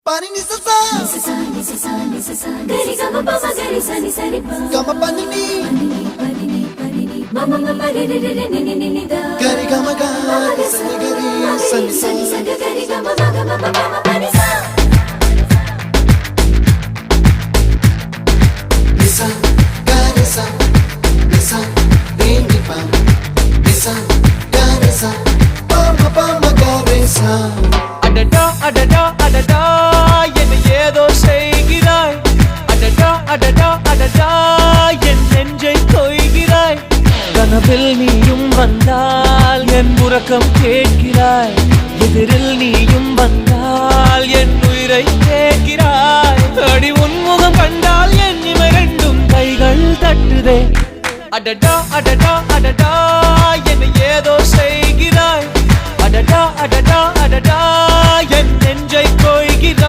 Pani ni sa gari gama pa ma gari sa ni sa ri pa gama pani ni mama mama re re re ni ni ni da gari gama ga sa ni gari sa ni sa gari gama ma pani sa nisa gari sa nisa re ni pa nisa gari sa pa ma gari sa அடடா அடடா அடடா என்ன ஏதோ செய்கிறாய் அடடா அடடா அடடா என் நெஞ்சை கொய்கிறாய் கனவில் நீயும் வந்தால் என் உறக்கம் கேட்கிறாய் எதிரில் நீயும் வந்தால் என் உயிரை கேட்கிறாய் அடி உன்முகம் கண்டால் என் இமை ரெண்டும் கைகள் தட்டுதே அடடா அடடா அடடா என்ன ஏதோ செய்கிறாய் அடடா அடடா அடடா என் நெஞ்சை கொய்கிறாய்